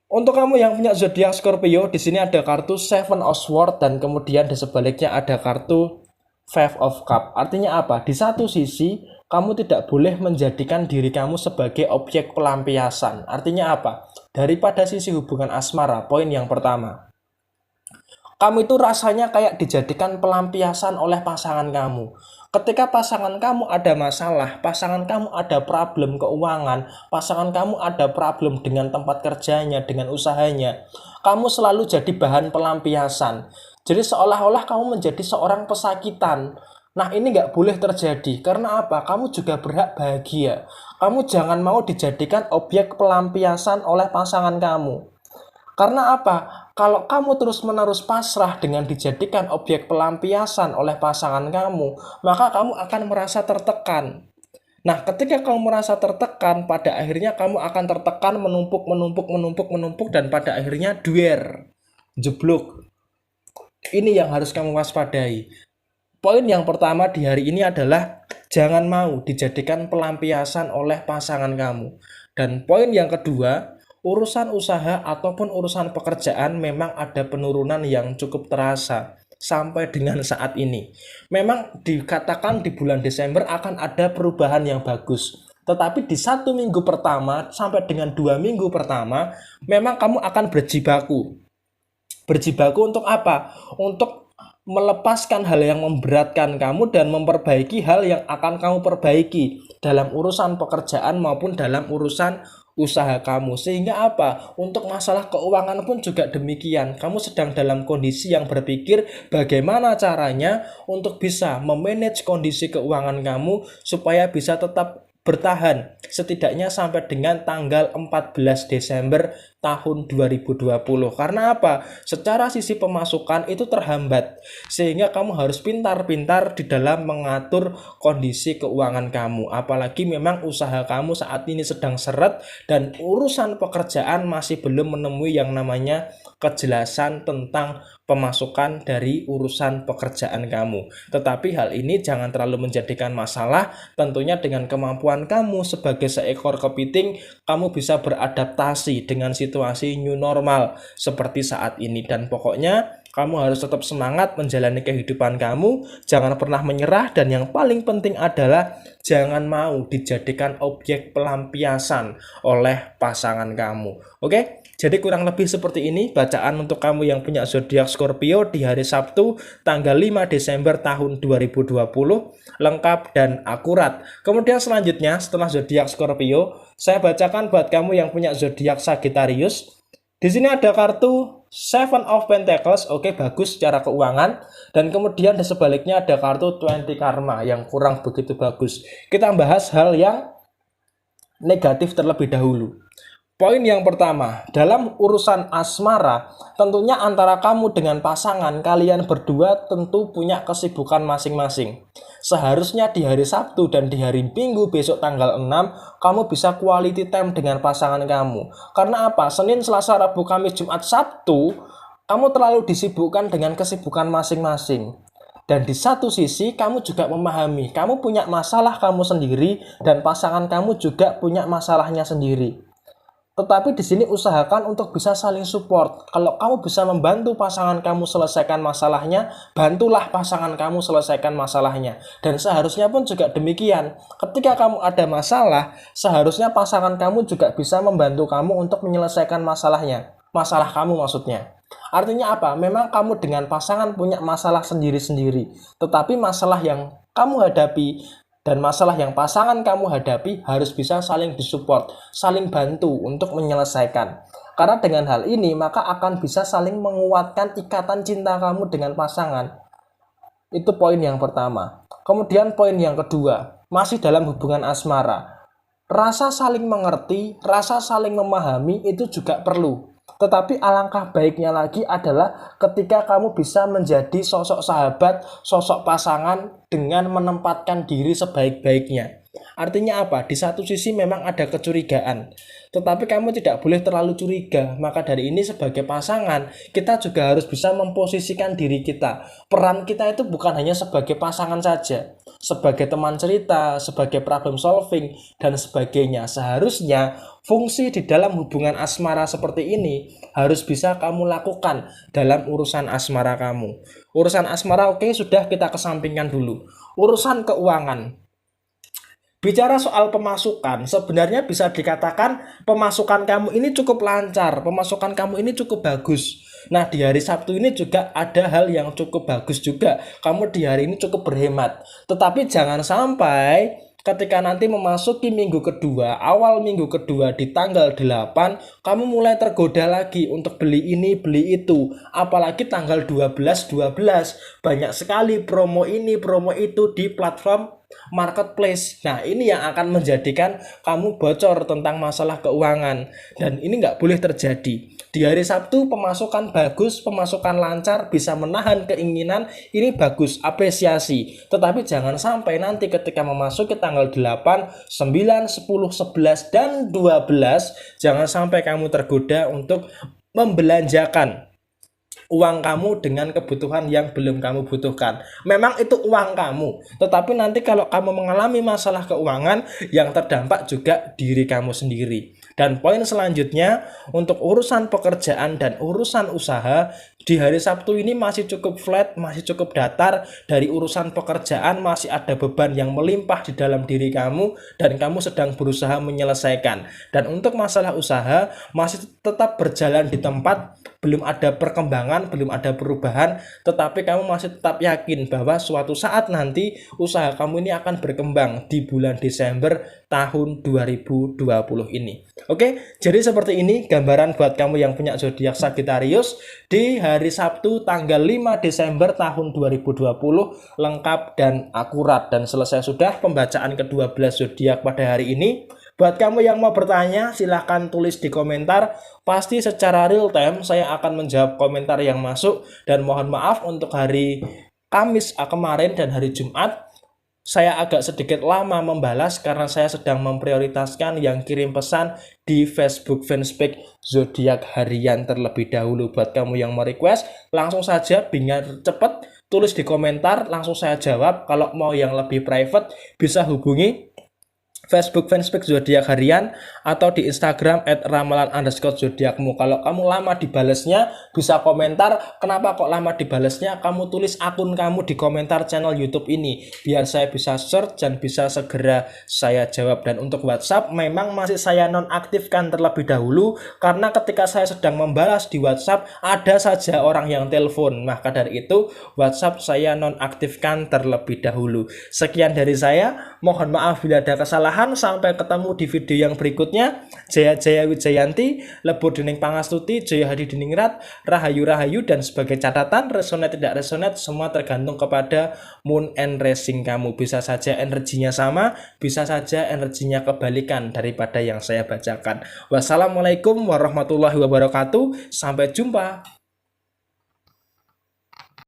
Untuk kamu yang punya zodiak Scorpio, di sini ada kartu Seven of Swords dan kemudian di sebaliknya ada kartu Five of Cups. Artinya apa? Di satu sisi, kamu tidak boleh menjadikan diri kamu sebagai objek pelampiasan. Artinya apa? Daripada sisi hubungan asmara, poin yang pertama, kamu itu rasanya kayak dijadikan pelampiasan oleh pasangan kamu. Ketika pasangan kamu ada masalah, pasangan kamu ada problem keuangan, pasangan kamu ada problem dengan tempat kerjanya, dengan usahanya, kamu selalu jadi bahan pelampiasan. Jadi seolah-olah kamu menjadi seorang pesakitan. Nah, ini nggak boleh terjadi. Karena apa? Kamu juga berhak bahagia. Kamu jangan mau dijadikan objek pelampiasan oleh pasangan kamu. Karena apa? Kalau kamu terus-menerus pasrah dengan dijadikan objek pelampiasan oleh pasangan kamu, maka kamu akan merasa tertekan. Nah, ketika kamu merasa tertekan, pada akhirnya kamu akan tertekan, menumpuk, dan pada akhirnya jeblok. Ini yang harus kamu waspadai. Poin yang pertama di hari ini adalah jangan mau dijadikan pelampiasan oleh pasangan kamu. Dan poin yang kedua, urusan usaha ataupun urusan pekerjaan memang ada penurunan yang cukup terasa sampai dengan saat ini. Memang dikatakan di bulan Desember akan ada perubahan yang bagus. Tetapi di 1 minggu pertama sampai dengan 2 minggu pertama, memang kamu akan berjibaku. Berjibaku untuk apa? Untuk melepaskan hal yang memberatkan kamu dan memperbaiki hal yang akan kamu perbaiki dalam urusan pekerjaan maupun dalam urusan usaha kamu. Sehingga apa? Untuk masalah keuangan pun juga demikian. Kamu sedang dalam kondisi yang berpikir bagaimana caranya untuk bisa memanage kondisi keuangan kamu supaya bisa tetap bertahan setidaknya sampai dengan tanggal 14 Desember tahun 2020. Karena apa? Secara sisi pemasukan itu terhambat, sehingga kamu harus pintar-pintar di dalam mengatur kondisi keuangan kamu. Apalagi memang usaha kamu saat ini sedang seret dan urusan pekerjaan masih belum menemui yang namanya kejelasan tentang pemasukan dari urusan pekerjaan kamu. Tetapi hal ini jangan terlalu menjadikan masalah. Tentunya dengan kemampuan kamu sebagai seekor kepiting, kamu bisa beradaptasi dengan situasi new normal seperti saat ini. Dan pokoknya kamu harus tetap semangat menjalani kehidupan kamu, jangan pernah menyerah, dan yang paling penting adalah jangan mau dijadikan objek pelampiasan oleh pasangan kamu. Oke? Jadi kurang lebih seperti ini bacaan untuk kamu yang punya zodiak Scorpio di hari Sabtu tanggal 5 Desember tahun 2020, lengkap dan akurat. Kemudian selanjutnya setelah zodiak Scorpio, saya bacakan buat kamu yang punya zodiak Sagittarius. Di sini ada kartu Seven of Pentacles, oke, bagus secara keuangan. Dan kemudian di sebaliknya ada kartu 20 Karma yang kurang begitu bagus. Kita bahas hal yang negatif terlebih dahulu. Poin yang pertama, dalam urusan asmara, tentunya antara kamu dengan pasangan, kalian berdua tentu punya kesibukan masing-masing. Seharusnya di hari Sabtu dan di hari Minggu besok tanggal 6, kamu bisa quality time dengan pasangan kamu. Karena apa? Senin, Selasa, Rabu, Kamis, Jumat, Sabtu, kamu terlalu disibukkan dengan kesibukan masing-masing. Dan di satu sisi, kamu juga memahami, kamu punya masalah kamu sendiri, dan pasangan kamu juga punya masalahnya sendiri. Tetapi di sini usahakan untuk bisa saling support. Kalau kamu bisa membantu pasangan kamu selesaikan masalahnya, bantulah pasangan kamu selesaikan masalahnya. Dan seharusnya pun juga demikian. Ketika kamu ada masalah, seharusnya pasangan kamu juga bisa membantu kamu untuk menyelesaikan masalahnya. Masalah kamu maksudnya. Artinya apa? Memang kamu dengan pasangan punya masalah sendiri-sendiri. Tetapi masalah yang kamu hadapi dan masalah yang pasangan kamu hadapi harus bisa saling disupport, saling bantu untuk menyelesaikan. Karena dengan hal ini maka akan bisa saling menguatkan ikatan cinta kamu dengan pasangan. Itu poin yang pertama. Kemudian poin yang kedua, masih dalam hubungan asmara. Rasa saling mengerti, rasa saling memahami itu juga perlu. Tetapi alangkah baiknya lagi adalah ketika kamu bisa menjadi sosok sahabat, sosok pasangan dengan menempatkan diri sebaik-baiknya. Artinya apa? Di satu sisi memang ada kecurigaan, tetapi kamu tidak boleh terlalu curiga. Maka dari ini sebagai pasangan, kita juga harus bisa memposisikan diri kita. Peran kita itu bukan hanya sebagai pasangan saja, sebagai teman cerita, sebagai problem solving, dan sebagainya. Seharusnya fungsi di dalam hubungan asmara seperti ini harus bisa kamu lakukan dalam urusan asmara kamu. Urusan asmara oke, sudah kita kesampingkan dulu. Urusan keuangan. Bicara soal pemasukan, sebenarnya bisa dikatakan pemasukan kamu ini cukup lancar, pemasukan kamu ini cukup bagus. Nah, di hari Sabtu ini juga ada hal yang cukup bagus juga. Kamu di hari ini cukup berhemat. Tetapi jangan sampai ketika nanti memasuki minggu kedua, awal minggu kedua di tanggal 8, kamu mulai tergoda lagi untuk beli ini, beli itu. Apalagi tanggal 12, banyak sekali promo ini, promo itu di platform marketplace. Nah, ini yang akan menjadikan kamu bocor tentang masalah keuangan. Dan ini nggak boleh terjadi. Di hari Sabtu pemasukan bagus, pemasukan lancar, bisa menahan keinginan, ini bagus, apresiasi. Tetapi jangan sampai nanti ketika memasuki tanggal 8, 9, 10, 11, dan 12, jangan sampai kamu tergoda untuk membelanjakan uang kamu dengan kebutuhan yang belum kamu butuhkan. Memang itu uang kamu, tetapi nanti kalau kamu mengalami masalah keuangan, yang terdampak juga diri kamu sendiri. Dan poin selanjutnya, untuk urusan pekerjaan dan urusan usaha, di hari Sabtu ini masih cukup flat, masih cukup datar. Dari urusan pekerjaan masih ada beban yang melimpah di dalam diri kamu, dan kamu sedang berusaha menyelesaikan. Dan untuk masalah usaha, masih tetap berjalan di tempat, belum ada perkembangan, belum ada perubahan, tetapi kamu masih tetap yakin bahwa suatu saat nanti usaha kamu ini akan berkembang di bulan Desember tahun 2020 ini. Oke, jadi seperti ini gambaran buat kamu yang punya zodiak Sagittarius di hari Sabtu tanggal 5 Desember tahun 2020, lengkap dan akurat. Dan selesai sudah pembacaan ke-12 zodiak pada hari ini. Buat kamu yang mau bertanya, silahkan tulis di komentar. Pasti secara real time saya akan menjawab komentar yang masuk. Dan mohon maaf untuk hari Kamis kemarin dan hari Jumat saya agak sedikit lama membalas karena saya sedang memprioritaskan yang kirim pesan di Facebook fanspage Zodiak Harian terlebih dahulu. Buat kamu yang mau request, langsung saja biar cepet tulis di komentar, langsung saya jawab. Kalau mau yang lebih private bisa hubungi Facebook fanspage Zodiak Harian atau di Instagram @ramalan_zodiakmu. Kalau kamu lama dibalesnya, bisa komentar kenapa kok lama dibalesnya, kamu tulis akun kamu di komentar channel YouTube ini biar saya bisa search dan bisa segera saya jawab. Dan untuk WhatsApp memang masih saya nonaktifkan terlebih dahulu karena ketika saya sedang membalas di WhatsApp ada saja orang yang telepon. Maka dari itu WhatsApp saya nonaktifkan terlebih dahulu. Sekian dari saya, mohon maaf bila ada kesalahan. Sampai ketemu di video yang berikutnya. Jaya Jaya Wijayanti, Lebur Dening Pangastuti, Jaya Hadi Diningrat, Rahayu Rahayu, dan sebagai catatan resonate tidak resonate semua tergantung kepada moon and racing kamu. Bisa saja energinya sama, bisa saja energinya kebalikan daripada yang saya bacakan. Wassalamualaikum warahmatullahi wabarakatuh. Sampai jumpa.